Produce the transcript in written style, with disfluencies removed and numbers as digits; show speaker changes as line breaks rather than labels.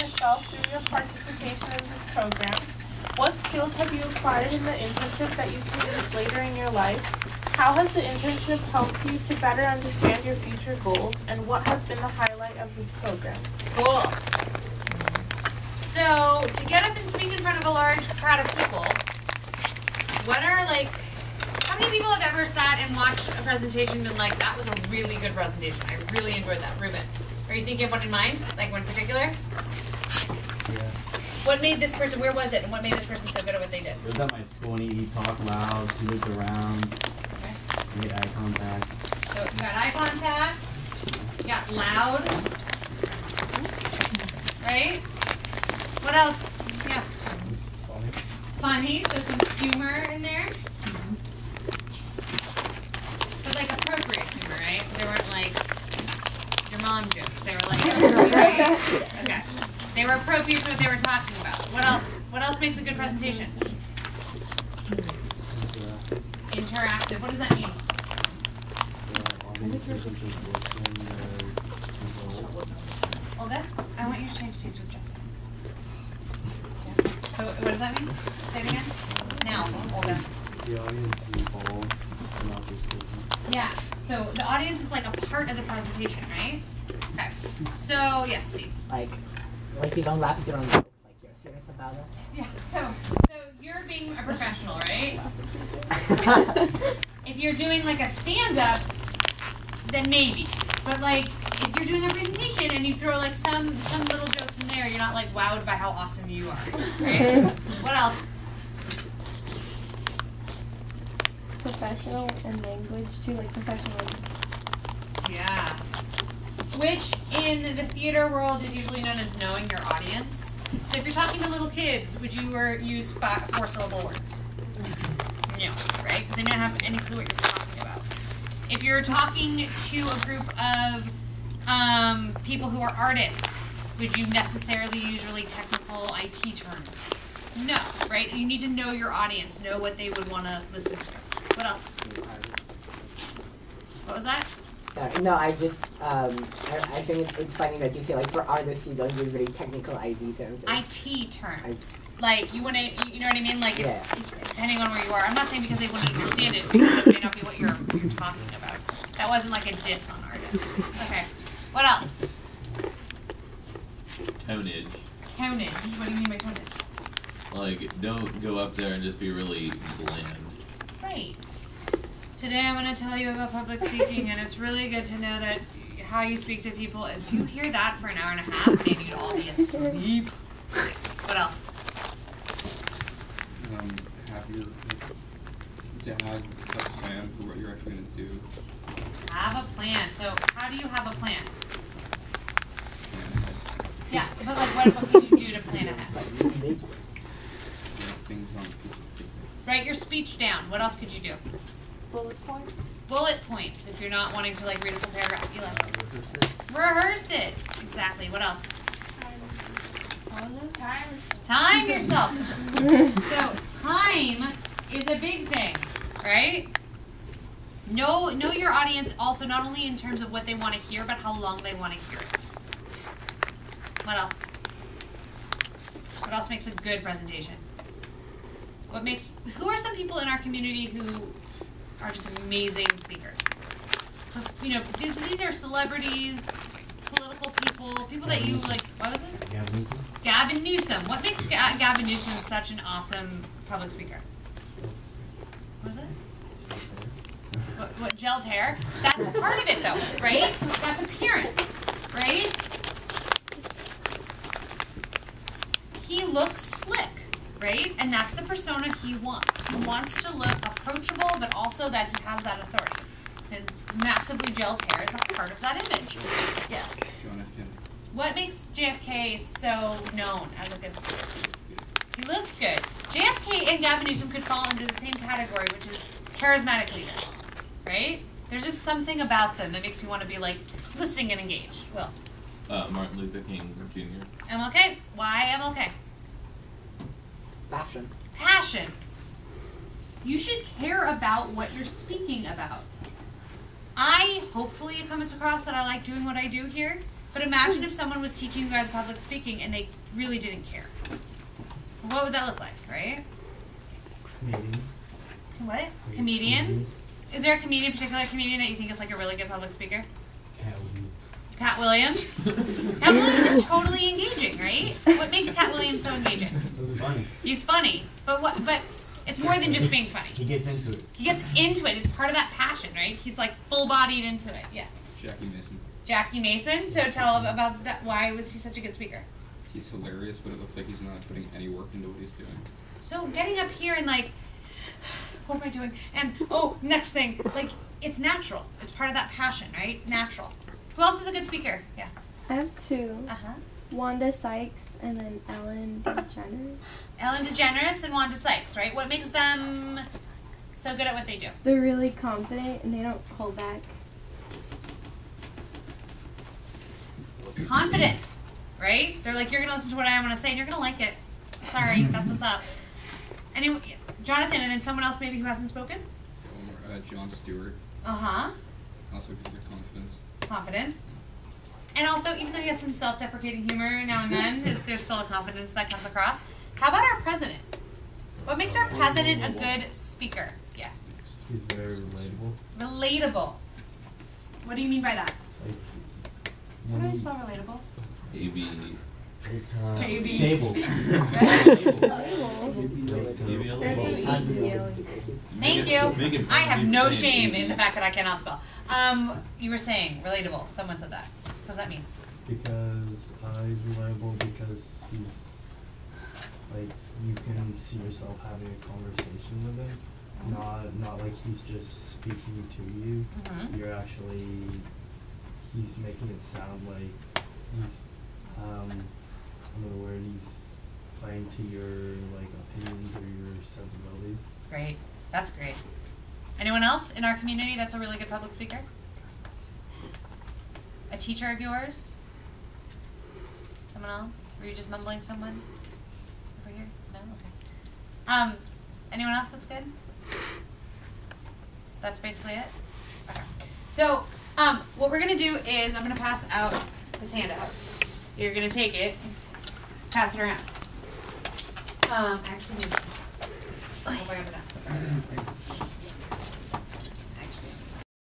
yourself through your participation in this program? What skills have you acquired in the internship that you can use later in your life? How has the internship helped you to better understand your future goals? And what has been the highlight of this program?
Cool. So, to get up and speak in front of a large crowd of people, how many people have ever sat and watched a presentation and been like, that was a really good presentation. I really enjoyed that. Ruben, are you thinking of one in mind? Like one in particular?
Yeah.
What made this person, where was it, and what made this person so good at what they did?
It was at my school and he talked loud, he looked around, made eye contact.
So you got eye contact, you got loud, right? What else? Yeah. Funny, so some humor in there. But like appropriate humor, right? They weren't like your mom jokes. They were like, right? Okay. They were appropriate to what they were talking about. What else? What else makes a good presentation? Interactive. What does that mean? Olga, I want you to change seats with Jessica. Yeah. So what does that mean? Say it again. Now, Olga.
The audience is involved and not just listening.
Yeah. So the audience is like a part of the presentation, right? Okay. So yes, Steve.
Like you don't laugh at your own jokes, like you're serious about it.
Yeah. So you're being a professional, right? If you're doing like a stand-up, then maybe. But like if you're doing a presentation and you throw like some little jokes in there, you're not like wowed by how awesome you are, right? What else?
Professional and language too, like professional.
Yeah. Which in the theater world is usually known as knowing your audience. So if you're talking to little kids, would you use 4-syllable words? No, right? Because they don't have any clue what you're talking about. If you're talking to a group of people who are artists, would you necessarily use really technical IT terms? No, right? You need to know your audience, know what they would want to listen to. What else? What was that?
No, I just, I think it's funny that you say, like, for artists, you don't use very technical IT terms.
IT terms. Like, you want to, you know what I mean? Like,
yeah.
Depending on where you are. I'm not saying because they wouldn't understand it, because it may not be what you're talking about. That wasn't like a diss on artists. Okay. What else?
Tonage.
Tonage. What do you mean by tonage?
Like, don't go up there and just be really bland.
Right. Today I'm going to tell you about public speaking, and it's really good to know that how you speak to people. If you hear that for an hour and a half, maybe you'd all be asleep. What else?
To have a plan for what you're actually going to do.
Have a plan. So how do you have a plan? Yeah, but like what can you do to plan ahead?
Things on a piece of paper.
Write your speech down. What else could you do?
Bullet points.
Bullet points. If you're not wanting to like read a full paragraph, you like rehearse it. Exactly. What else? Time yourself. So time is a big thing, right? Know your audience also, not only in terms of what they want to hear, but how long they want to hear it. What else? What else makes a good presentation? Who are some people in our community who are just amazing speakers? You know, these are celebrities, political people that you like. What was it?
Gavin Newsom.
Gavin Newsom. What makes Gavin Newsom such an awesome public speaker? What was it? What gelled hair? That's part of it, though, right? That's appearance, right? He looks slick, right? And that's the persona he wants. He wants to look approachable, but also that he has that authority. His massively gelled hair is a part of that image. Yes.
John F. Kennedy.
What makes JFK so known as a good speaker? He looks good. JFK and Gavin Newsom could fall into the same category, which is charismatic leaders, right? There's just something about them that makes you want to be like listening and engaged. Will.
Martin Luther King Jr.
MLK. Why MLK?
Passion.
Passion. You should care about what you're speaking about. Hopefully it comes across that I like doing what I do here. But imagine if someone was teaching you guys public speaking and they really didn't care. What would that look like, right?
Comedians.
What? Comedians? Is there a particular comedian that you think is like a really good public speaker? Cat Williams. Cat Williams is totally engaging, right? What makes Cat Williams so engaging?
It was funny.
He's funny, but it's more than just being funny.
He gets into it.
He gets into it. It's part of that passion, right? He's like full-bodied into it. Yes.
Jackie Mason.
Jackie Mason. So tell about that. Why was he such a good speaker?
He's hilarious, but it looks like he's not putting any work into what he's doing.
So getting up here and like, what am I doing? And oh, next thing, like it's natural. It's part of that passion, right? Natural. Who else is a good speaker? Yeah.
I have two.
Uh-huh.
Wanda Sykes and then Ellen DeGeneres.
Ellen DeGeneres and Wanda Sykes, right? What makes them so good at what they do?
They're really confident and they don't hold back.
Confident, right? They're like, you're gonna listen to what I want to say and you're gonna like it. Sorry, that's what's up. Anyway, Jonathan, and then someone else maybe who hasn't spoken?
Jon Stewart.
Uh-huh.
Also because of your confidence.
Confidence. And also, even though he has some self-deprecating humor now and then, there's still a confidence that comes across. How about our president? What makes our president a good speaker? Yes.
He's very relatable.
Relatable. What do you mean by that?
Like,
How do you spell relatable?
AB.
Maybe.
Table.
Thank you. I have no shame in the fact that I cannot spell. You were saying relatable. Someone said that. What does that mean?
Because he's reliable because he's like you can see yourself having a conversation with him. Not like he's just speaking to you.
Mhm.
You're actually he's making it sound like he's another word he's playing to your like opinions or your sensibilities.
Great. That's great. Anyone else in our community that's a really good public speaker? A teacher of yours? Someone else? Were you just mumbling someone? Over here? No? Okay. Anyone else that's good? That's basically it? Okay. So, what we're gonna do is I'm gonna pass out this handout. You're gonna take it, pass it around. Actually, I hope I have enough.